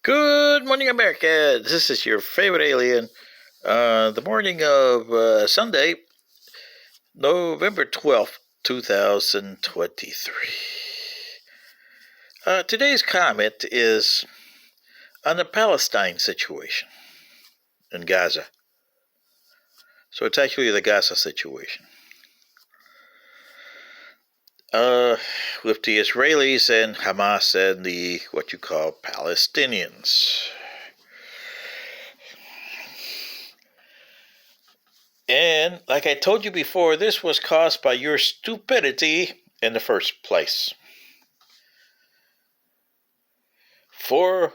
Good morning, America. This is your favorite alien. The morning of Sunday, November 12th, 2023. Today's comment is on the Palestine situation in Gaza. So it's actually the Gaza situation. With the Israelis and Hamas and the what you call Palestinians. And like I told you before, this was caused by your stupidity in the first place. For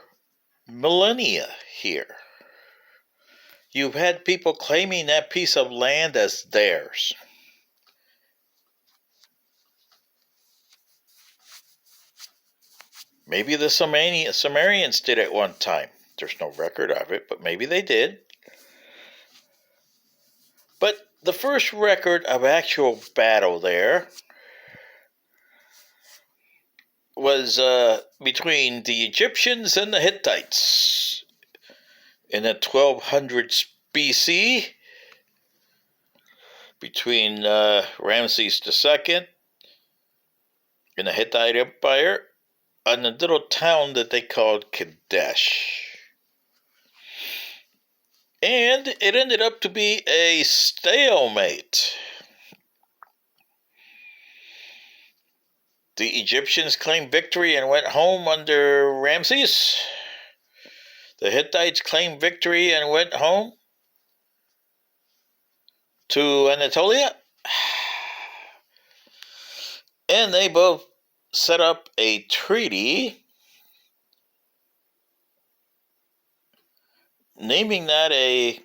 millennia here, you've had people claiming that piece of land as theirs. Maybe the Sumerians did at one time. There's no record of it, but maybe they did. But the first record of actual battle there was between the Egyptians and the Hittites in the 1200s BC, between Ramses II in the Hittite Empire and a little town that they called Kadesh. And it ended up to be a stalemate. The Egyptians claimed victory and went home under Ramses. The Hittites claimed victory and went home to Anatolia. And they both set up a treaty naming that a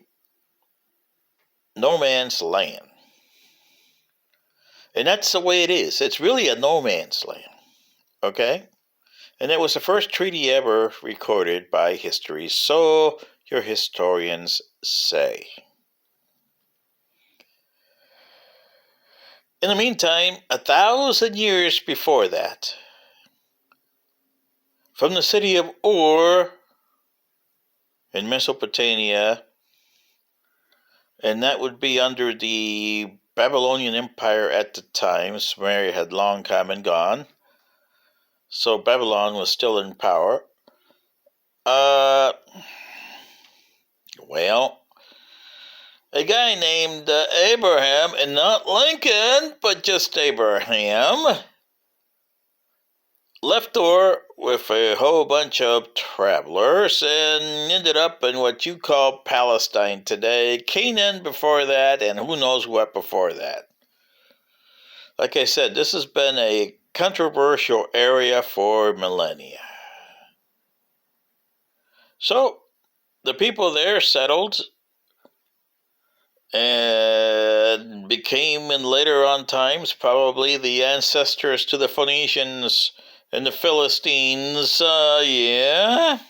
no man's land. And that's the way it is. It's really a no man's land. Okay? And it was the first treaty ever recorded by history, so your historians say. In the meantime, 1,000 years before that, from the city of Ur in Mesopotamia, and that would be under the Babylonian Empire at the time. Sumeria had long come and gone, so Babylon was still in power. A guy named Abraham, and not Lincoln, but just Abraham, left Ur with a whole bunch of travelers and ended up in what you call Palestine today, Canaan before that, and who knows what before that. Like I said, this has been a controversial area for millennia. So, the people there settled and became, in later on times, probably the ancestors to the Phoenicians and the Philistines, and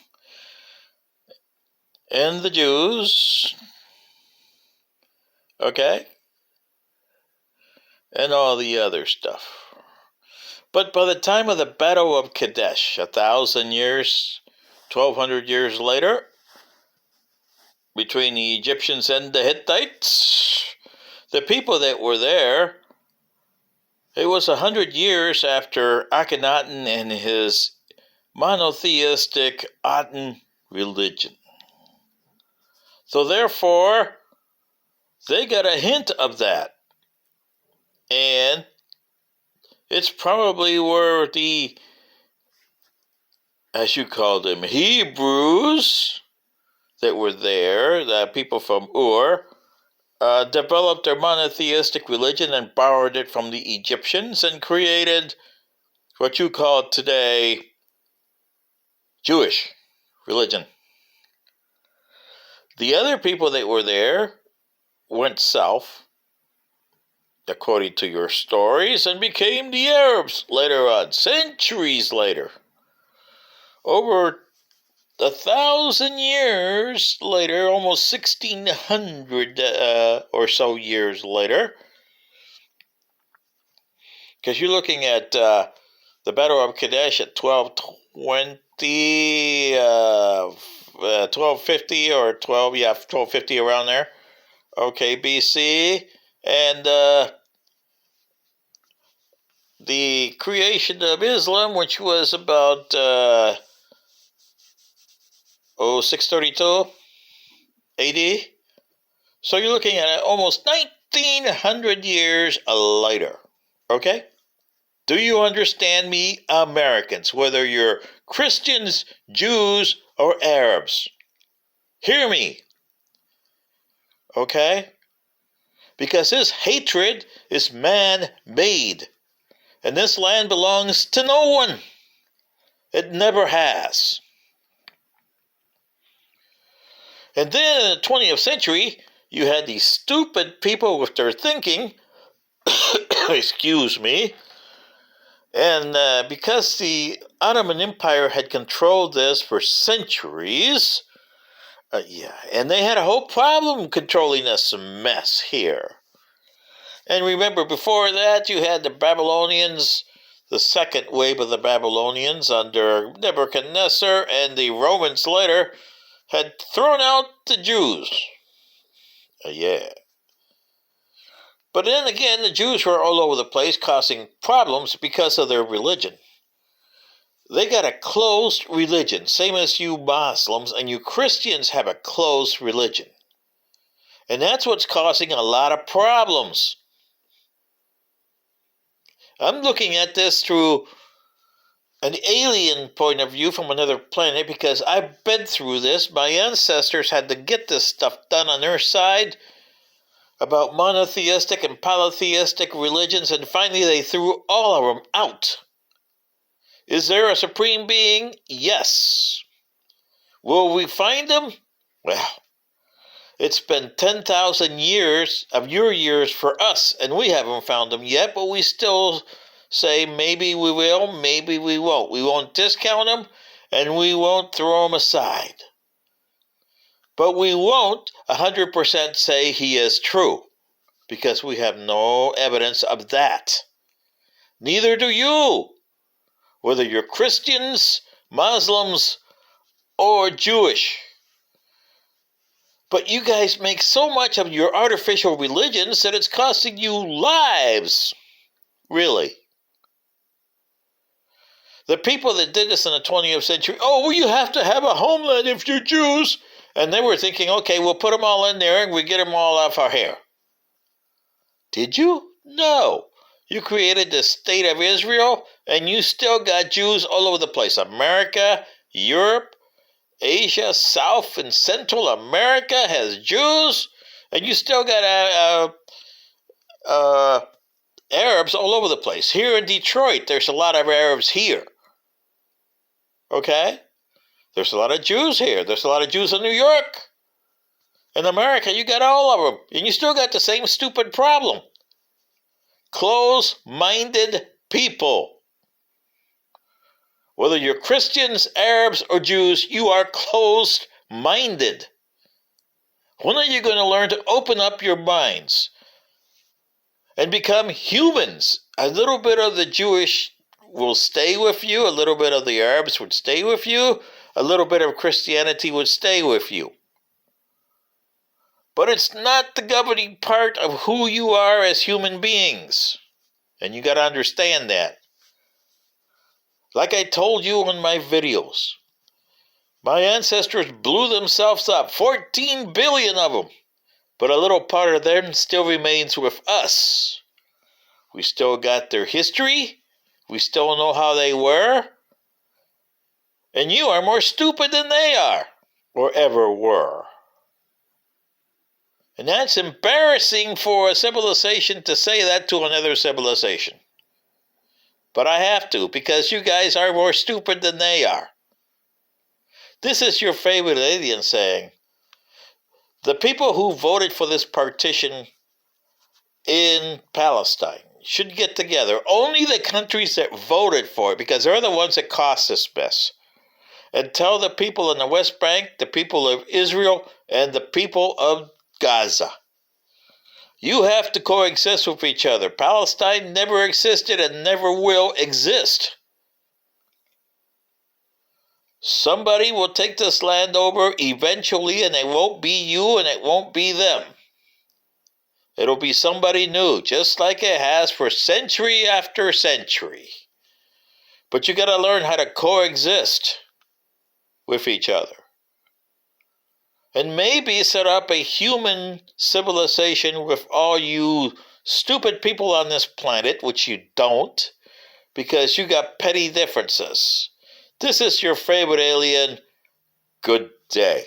the Jews, okay, and all the other stuff. But by the time of the Battle of Kadesh, 1,000 years, 1,200 years later, between the Egyptians and the Hittites, the people that were there, it was 100 years after Akhenaten and his monotheistic Aten religion. So therefore, they got a hint of that. And it's probably where the, as you call them, Hebrews that were there, the people from Ur, developed their monotheistic religion and borrowed it from the Egyptians and created what you call today Jewish religion. The other people that were there went south, according to your stories, and became the Arabs later on, centuries later. Over 1,000 years later, almost 1,600 or so years later, because you're looking at the Battle of Kadesh at 1220 the 1250 or 1250 around there. Okay, BC. And the creation of Islam, which was about 632 AD. So you're looking at almost 1900 years later. Okay? Do you understand me, Americans, whether you're Christians, Jews, or Arabs? Hear me. Okay? Because this hatred is man-made. And this land belongs to no one. It never has. And then in the 20th century, you had these stupid people with their thinking, excuse me, and because the Ottoman Empire had controlled this for centuries, and they had a whole problem controlling this mess here. And remember, before that, you had the Babylonians, the second wave of the Babylonians under Nebuchadnezzar, and the Romans later had thrown out the Jews. Yeah. But then again, the Jews were all over the place causing problems because of their religion. They got a closed religion, same as you Muslims, and you Christians have a closed religion. And that's what's causing a lot of problems. I'm looking at this through an alien point of view from another planet because I've been through this. My ancestors had to get this stuff done on their side about monotheistic and polytheistic religions, and finally they threw all of them out. Is there a supreme being? Yes. Will we find him? Well, it's been 10,000 years of your years for us, and we haven't found him yet, but we still say maybe we will, maybe we won't. We won't discount him, and we won't throw him aside. But we won't 100% say he is true, because we have no evidence of that. Neither do you, whether you're Christians, Muslims, or Jewish. But you guys make so much of your artificial religions that it's costing you lives. Really. The people that did this in the 20th century, oh, well, you have to have a homeland if you're Jews. And they were thinking, okay, we'll put them all in there and we get them all off our hair. Did you? No. You created the state of Israel, and you still got Jews all over the place. America, Europe, Asia, South and Central America has Jews, and you still got Arabs all over the place. Here in Detroit, there's a lot of Arabs here. Okay? There's a lot of Jews here. There's a lot of Jews in New York. In America, you got all of them. And you still got the same stupid problem. Close-minded people. Whether you're Christians, Arabs, or Jews, you are closed-minded. When are you going to learn to open up your minds and become humans? A little bit of the Jewish will stay with you. A little bit of the Arabs would stay with you. A little bit of Christianity would stay with you. But it's not the governing part of who you are as human beings. And you got to understand that. Like I told you in my videos, my ancestors blew themselves up, 14 billion of them. But a little part of them still remains with us. We still got their history. We still know how they were. And you are more stupid than they are, or ever were. And that's embarrassing for a civilization to say that to another civilization. But I have to, because you guys are more stupid than they are. This is your favorite alien saying. The people who voted for this partition in Palestine should get together. Only the countries that voted for it, because they're the ones that caused this mess. And tell the people in the West Bank, the people of Israel, and the people of Gaza. You have to coexist with each other. Palestine never existed and never will exist. Somebody will take this land over eventually, and it won't be you and it won't be them. It'll be somebody new, just like it has for century after century. But you got to learn how to coexist with each other. And maybe set up a human civilization with all you stupid people on this planet, which you don't, because you got petty differences. This is your favorite alien. Good day.